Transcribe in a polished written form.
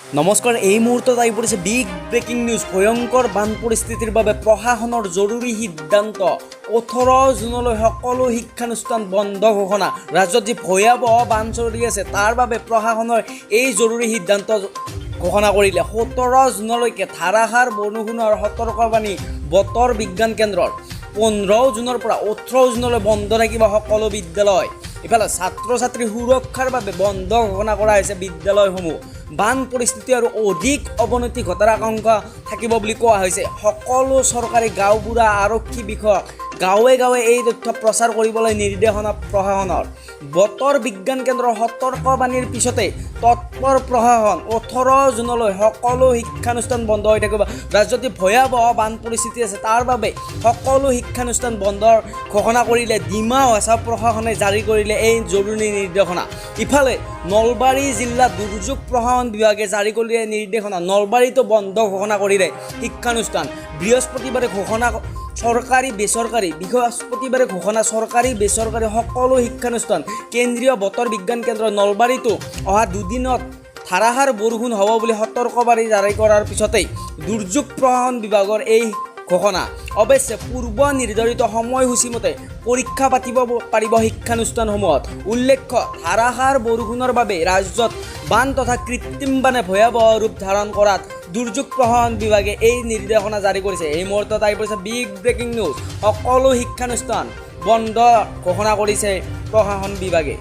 নমস্কাৰ, এই মুহূৰ্তত আহি পৰিছে বিগ ব্ৰেকিং নিউজ। ভয়ংকৰ বান পৰিস্থিতিৰ বাবে প্ৰশাসনৰ জৰুৰী সিদ্ধান্ত। 18 জুনলৈ সকলো শিক্ষানুষ্ঠান বন্ধ ঘোষণা। ৰাজ্যত যি ভয়াৱহ বান চলি আছে তাৰ বাবে প্ৰশাসনৰ এই জৰুৰী সিদ্ধান্ত ঘোষণা কৰিলে। 17 জুনলৈকে ধাৰাসাৰ বৰষুণৰ সতৰ্কবাণী বতৰ বিজ্ঞান কেন্দ্ৰৰ। 15 জুনৰ পৰা 18 জুনলৈ বন্ধ থাকিব সকলো বিদ্যালয়। ইফালে ছাত্ৰ ছাত্ৰীৰ সুৰক্ষাৰ বাবে বন্ধ ঘোষণা কৰা হৈছে বিদ্যালয়সমূহ। বান পৰিস্থিতি আৰু অধিক অৱনতি ঘটাৰ আশংকা থাকিব বুলি কোৱা হৈছে। সকলো চৰকাৰী গাঁওবুঢ়া আৰক্ষী বিষয়াক গাঁৱে গাঁৱে এই তথ্য প্ৰচাৰ কৰিবলৈ নিৰ্দেশনা প্ৰশাসনৰ। বতৰ বিজ্ঞান কেন্দ্ৰৰ সতৰ্কবাণীৰ পিছতে তৎপৰ প্ৰশাসন। 18 জুনলৈ সকলো শিক্ষানুষ্ঠান বন্ধ হৈ থাকিব। ৰাজ্যত ভয়াৱহ বান পৰিস্থিতি আছে তাৰ বাবে সকলো শিক্ষানুষ্ঠান বন্ধৰ ঘোষণা কৰিলে ডিমা হাছাও প্ৰশাসনে জাৰি কৰিলে এই জৰুৰী নিৰ্দেশনা। ইফালে নলবাৰী জিলা দুৰ্যোগ প্ৰশাসন বিভাগে জাৰি কৰিলে নিৰ্দেশনা। নলবাৰীতো বন্ধ ঘোষণা কৰিলে শিক্ষানুষ্ঠান। বৃহস্পতিবাৰে ঘোষণা চৰকাৰী বেচৰকাৰী বৃহস্পতিবাৰে ঘোষণা চৰকাৰী বেচৰকাৰী সকলো শিক্ষানুষ্ঠান। কেন্দ্ৰীয় বতৰ বিজ্ঞান কেন্দ্ৰ নলবাৰীতো অহা দুদিনত ধাৰাসাৰ বৰষুণ হ'ব বুলি সতৰ্কবাণী জাৰি কৰাৰ পিছতেই দুৰ্যোগ প্ৰশাসন বিভাগৰ এই ঘোষণা। অৱশ্যে পূৰ্ব নিৰ্ধাৰিত সময়সূচীমতে পৰীক্ষা পাতিব পাৰিব শিক্ষানুষ্ঠানসমূহত। উল্লেখ্য, ধাৰাসাৰ বৰষুণৰ বাবে ৰাজ্যত বান তথা কৃত্ৰিম বানে ভয়াৱহ ৰূপ ধাৰণ কৰাত দুৰ্যোগ প্ৰশাসন বিভাগে এই নিৰ্দেশনা জাৰি কৰিছে। এই মুহূৰ্তত আহি পৰিছে বিগ ব্ৰেকিং নিউজ। সকলো শিক্ষানুষ্ঠান বন্ধ ঘোষণা কৰিছে প্ৰশাসন বিভাগে।